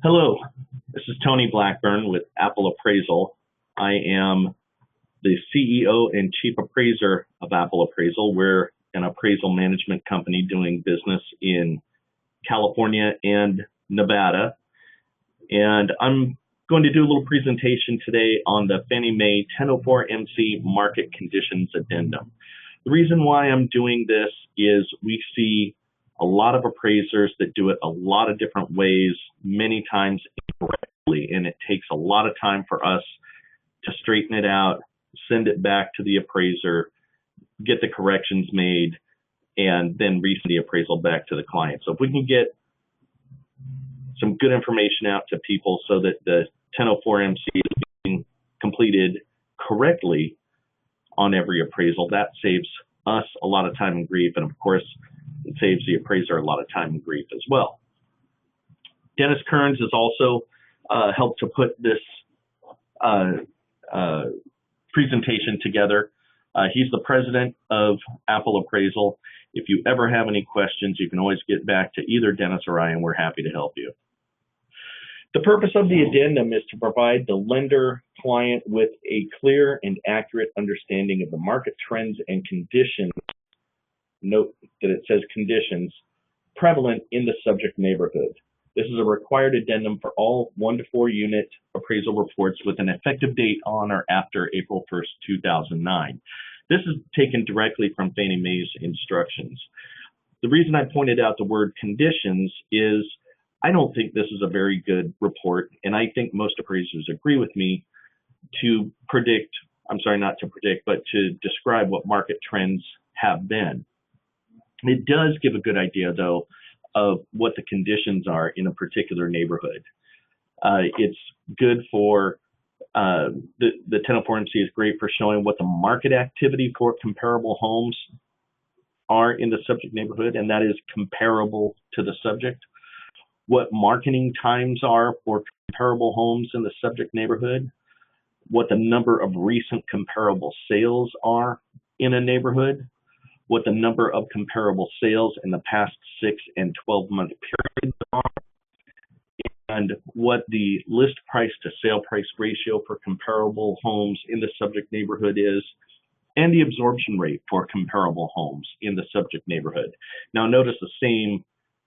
Hello, this is Tony Blackburn with Apple Appraisal. I am the CEO and Chief Appraiser of Apple Appraisal. We're an appraisal management company doing business in California and Nevada. And I'm going to do a little presentation today on the FNMA 1004MC Market Conditions Addendum. The reason why I'm doing this is we see a lot of appraisers that do it a lot of different ways, many times incorrectly, and it takes a lot of time for us to straighten it out, send it back to the appraiser, get the corrections made, and then resend the appraisal back to the client. So if we can get some good information out to people so that the 1004MC is being completed correctly on every appraisal, that saves us a lot of time and grief, and of course, it saves the appraiser a lot of time and grief as well. Dennis Kearns has also helped to put this presentation together. He's the president of Apple Appraisal. If you ever have any questions, you can always get back to either Dennis or I, and we're happy to help you. The purpose of the addendum is to provide the lender client with a clear and accurate understanding of the market trends and conditions. Note that it says conditions prevalent in the subject neighborhood. This is a required addendum for all 1 to 4 unit appraisal reports with an effective date on or after April 1st, 2009. This is taken directly from Fannie Mae's instructions. The reason I pointed out the word conditions is I don't think this is a very good report, and I think most appraisers agree with me to predict, I'm sorry, not to predict, but to describe what market trends have been. It does give a good idea, though, of what the conditions are in a particular neighborhood. It's good for, the 1004MC is great for showing what the market activity for comparable homes are in the subject neighborhood, and that is comparable to the subject. What marketing times are for comparable homes in the subject neighborhood, what the number of recent comparable sales are in a neighborhood, what the number of comparable sales in the past 6 and 12-month periods are, and what the list price to sale price ratio for comparable homes in the subject neighborhood is, and the absorption rate for comparable homes in the subject neighborhood. Now notice the same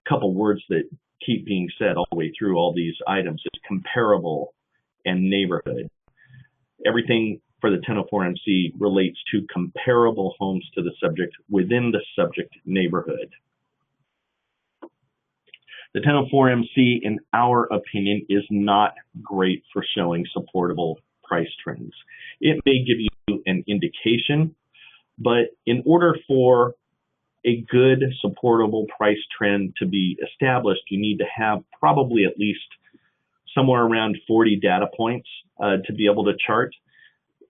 couple words that keep being said all the way through all these items is comparable and neighborhood. Everything for the 1004MC relates to comparable homes to the subject within the subject neighborhood. The 1004MC, in our opinion, is not great for showing supportable price trends. It may give you an indication, but in order for a good supportable price trend to be established, you need to have probably at least somewhere around 40 data points to be able to chart.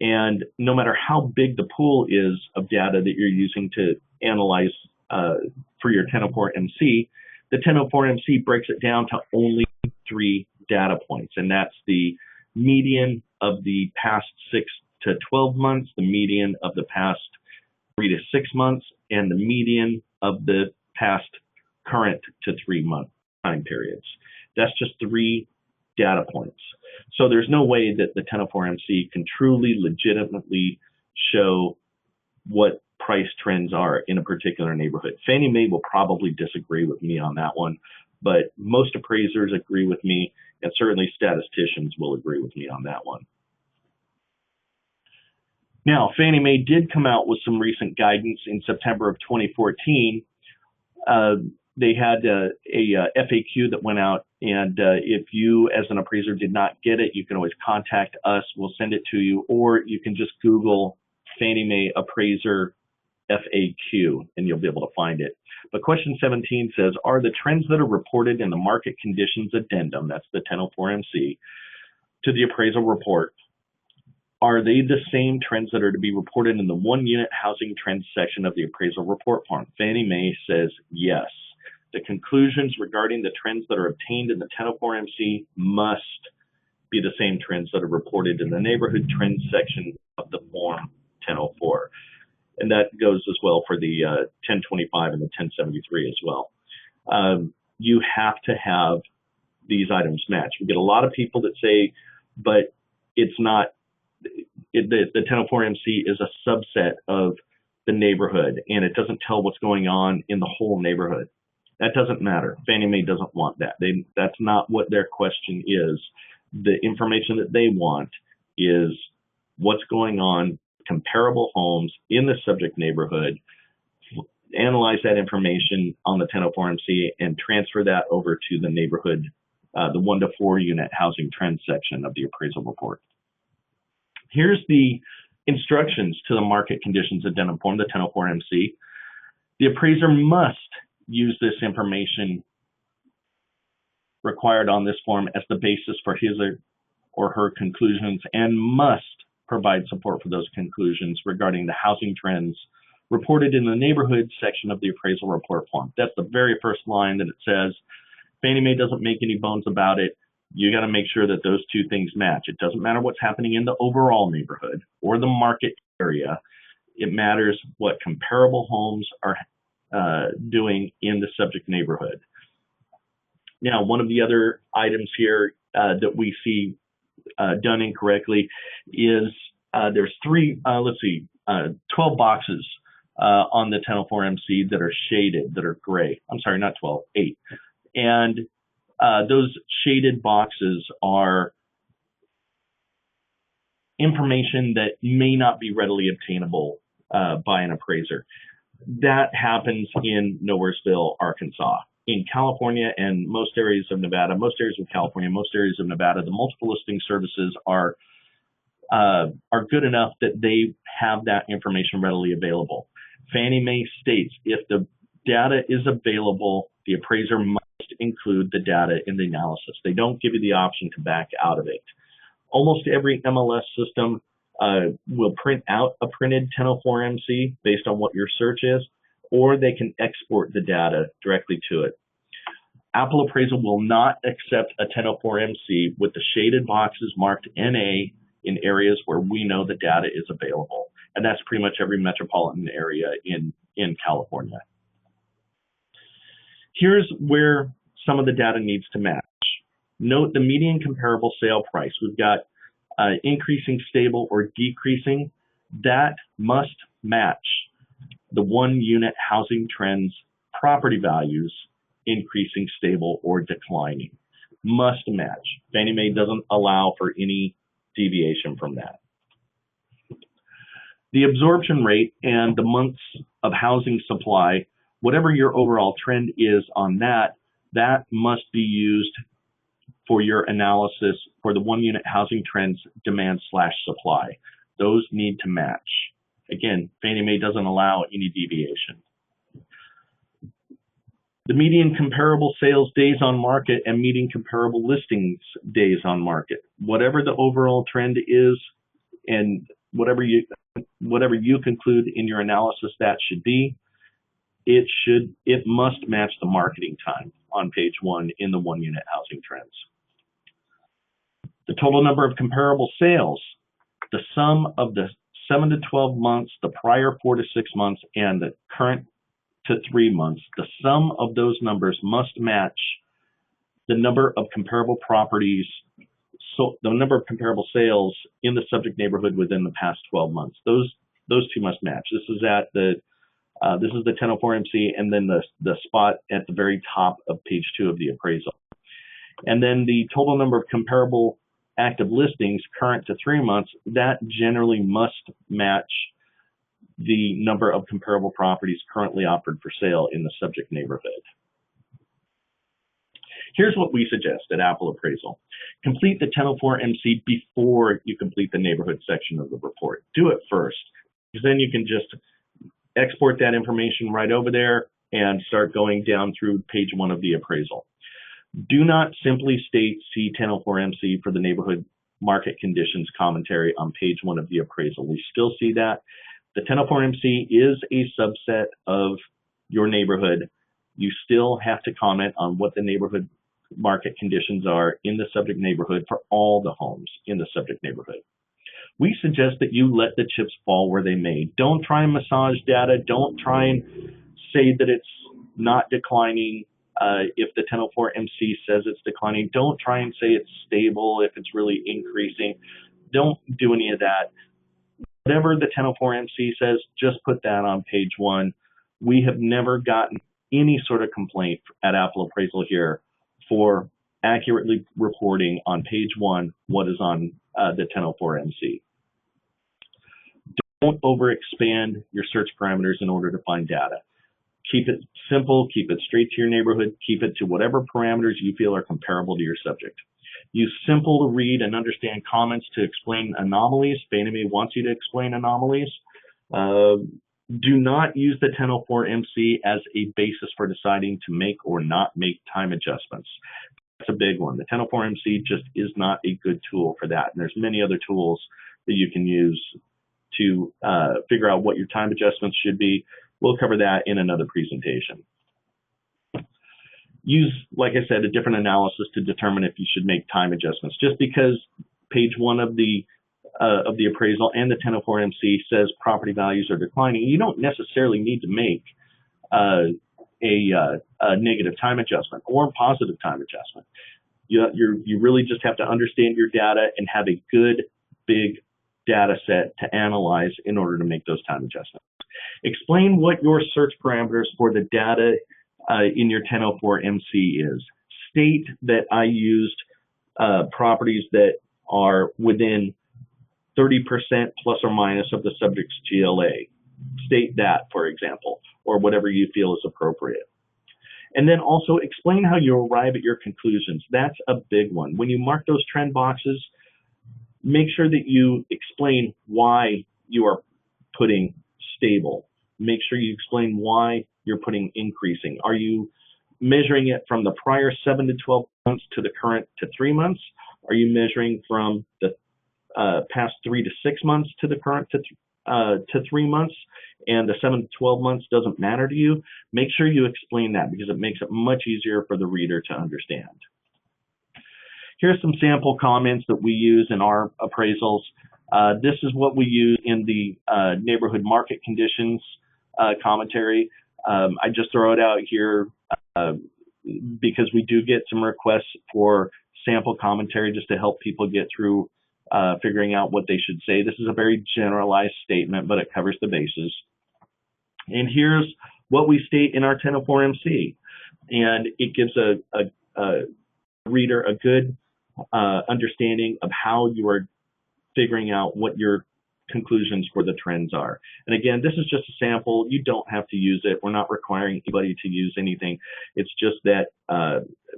And no matter how big the pool is of data that you're using to analyze for your 1004MC, the 1004MC breaks it down to only 3 data points. And that's the median of the past 6 to 12 months, the median of the past 3 to 6 months, and the median of the past current to 3-month time periods. That's just 3 data points. So there's no way that the 1004MC can truly legitimately show what price trends are in a particular neighborhood. Fannie Mae will probably disagree with me on that one, but most appraisers agree with me, and certainly statisticians will agree with me on that one. Now, Fannie Mae did come out with some recent guidance in September of 2014. They had a FAQ that went out, and if you as an appraiser did not get it, you can always contact us. We'll send it to you, or you can just Google Fannie Mae Appraiser FAQ, and you'll be able to find it. But question 17 says, are the trends that are reported in the Market Conditions Addendum, that's the 1004MC, to the appraisal report, are they the same trends that are to be reported in the 1-unit housing trends section of the appraisal report form? Fannie Mae says yes. The conclusions regarding the trends that are obtained in the 1004MC must be the same trends that are reported in the neighborhood trends section of the form 1004. And that goes as well for the 1025 and the 1073 as well. You have to have these items match. We get a lot of people that say, but it's not, the 1004MC is a subset of the neighborhood, and it doesn't tell what's going on in the whole neighborhood. That doesn't matter. Fannie Mae doesn't want that. That's not what their question is. The information that they want is what's going on, comparable homes in the subject neighborhood, analyze that information on the 1004MC and transfer that over to the neighborhood, the 1 to 4 unit housing trend section of the appraisal report. Here's the instructions to the market conditions addendum form, the 1004MC. The appraiser must use this information required on this form as the basis for his or her conclusions and must provide support for those conclusions regarding the housing trends reported in the neighborhood section of the appraisal report form. That's the very first line that it says. Fannie Mae doesn't make any bones about it. You got to make sure that those two things match. It doesn't matter what's happening in the overall neighborhood or the market area. It matters what comparable homes are doing in the subject neighborhood. Now, one of the other items here that we see done incorrectly is there's 12 boxes on the 1004MC that are shaded, that are gray. I'm sorry, not 12, 8. And those shaded boxes are information that may not be readily obtainable by an appraiser. That happens in Nowheresville, Arkansas. In California and most areas of Nevada, most areas of California, most areas of Nevada, the multiple listing services are good enough that they have that information readily available. Fannie Mae states if the data is available, the appraiser must include the data in the analysis. They don't give you the option to back out of it. Almost every MLS system will print out a printed 1004MC based on what your search is, or they can export the data directly to it. Apple Appraisal will not accept a 1004MC with the shaded boxes marked NA in areas where we know the data is available. And that's pretty much every metropolitan area in California. Here's where some of the data needs to match. Note the median comparable sale price. We've got increasing, stable, or decreasing. That must match the 1 unit housing trends property values, increasing, stable, or declining. Must match. Fannie Mae doesn't allow for any deviation from that. The absorption rate and the months of housing supply, whatever your overall trend is on that, that must be used for your analysis for the 1 unit housing trends demand/supply. Those need to match. Again, Fannie Mae doesn't allow any deviation. The median comparable sales days on market and median comparable listings days on market. Whatever the overall trend is and whatever you conclude in your analysis that should be, it must match the marketing time on page 1 in the 1 unit housing trends. The total number of comparable sales, the sum of the 7 to 12 months, the prior 4 to 6 months, and the current to 3 months, the sum of those numbers must match the number of comparable properties, so the number of comparable sales in the subject neighborhood within the past 12 months. Those two must match. This is the 1004MC, and then the spot at the very top of page 2 of the appraisal. And then the total number of comparable active listings current to 3 months, that generally must match the number of comparable properties currently offered for sale in the subject neighborhood. Here's what we suggest at Apple Appraisal. Complete the 1004MC before you complete the neighborhood section of the report. Do it first, because then you can just export that information right over there and start going down through page 1 of the appraisal. Do not simply state C1004MC for the neighborhood market conditions commentary on page 1 of the appraisal. We still see that. The 1004MC is a subset of your neighborhood. You still have to comment on what the neighborhood market conditions are in the subject neighborhood for all the homes in the subject neighborhood. We suggest that you let the chips fall where they may. Don't try and massage data. Don't try and say that it's not declining. If the 1004MC says it's declining, don't try and say it's stable if it's really increasing. Don't do any of that. Whatever the 1004MC says, just put that on page 1. We have never gotten any sort of complaint at Apple Appraisal here for accurately reporting on page 1 what is on the 1004MC. Don't overexpand your search parameters in order to find data. Keep it simple, keep it straight to your neighborhood, keep it to whatever parameters you feel are comparable to your subject. Use simple to read and understand comments to explain anomalies. FNMA wants you to explain anomalies. Do not use the 1004MC as a basis for deciding to make or not make time adjustments. That's a big one. The 1004MC just is not a good tool for that. And there's many other tools that you can use to figure out what your time adjustments should be. We'll cover that in another presentation. Use, like I said, a different analysis to determine if you should make time adjustments. Just because page 1 of the appraisal and the 1004MC says property values are declining, you don't necessarily need to make a negative time adjustment or a positive time adjustment. You really just have to understand your data and have a good, big data set to analyze in order to make those time adjustments. Explain what your search parameters for the data in your 1004MC is. State that I used properties that are within 30% plus or minus of the subject's GLA. State that, for example, or whatever you feel is appropriate. And then also explain how you arrive at your conclusions. That's a big one. When you mark those trend boxes, make sure that you explain why you are putting stable. Make sure you explain why you're putting increasing. Are you measuring it from the prior 7 to 12 months to the current to 3 months? Are you measuring from the past 3 to 6 months to the current to 3 months, and the 7 to 12 months doesn't matter to you? Make sure you explain that, because it makes it much easier for the reader to understand. Here's some sample comments that we use in our appraisals. This is what we use in the neighborhood market conditions commentary. I just throw it out here because we do get some requests for sample commentary just to help people get through figuring out what they should say. This is a very generalized statement, but it covers the bases. And here's what we state in our 1004MC. And it gives a reader a good understanding of how you are figuring out what your conclusions for the trends are. And again, this is just a sample. You don't have to use it. We're not requiring anybody to use anything. It's just that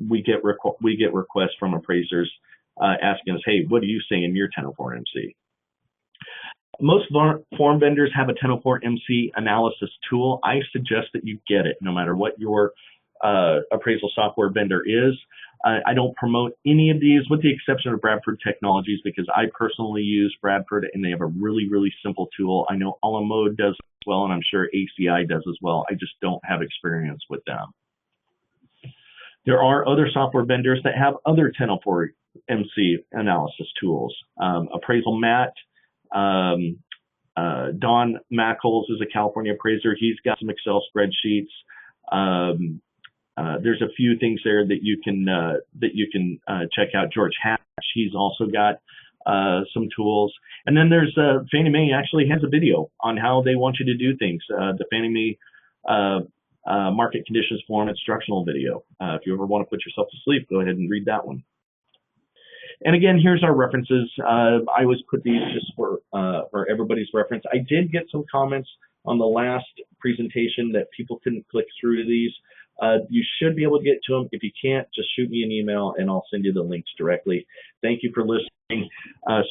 we get requests from appraisers asking us, hey, what do you say in your 1004MC? Most form vendors have a 1004MC analysis tool. I suggest that you get it no matter what your appraisal software vendor is. I don't promote any of these with the exception of Bradford Technologies, because I personally use Bradford and they have a really, really simple tool. I know Alamode does as well, and I'm sure ACI does as well. I just don't have experience with them. There are other software vendors that have other 1004MC analysis tools. Appraisal Matt, Don Mackles is a California appraiser. He's got some Excel spreadsheets. There's a few things there that you can check out. George Hatch, he's also got some tools. And then there's FNMA actually has a video on how they want you to do things. The FNMA market conditions form instructional video. If you ever want to put yourself to sleep, go ahead and read that one. And again, here's our references. I always put these just for everybody's reference. I did get some comments on the last presentation that people couldn't click through to these. You should be able to get to them. If you can't, just shoot me an email and I'll send you the links directly. Thank you for listening.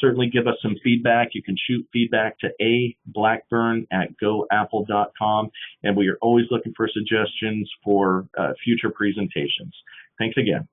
Certainly give us some feedback. You can shoot feedback to ablackburn@goapple.com, and we are always looking for suggestions for future presentations. Thanks again.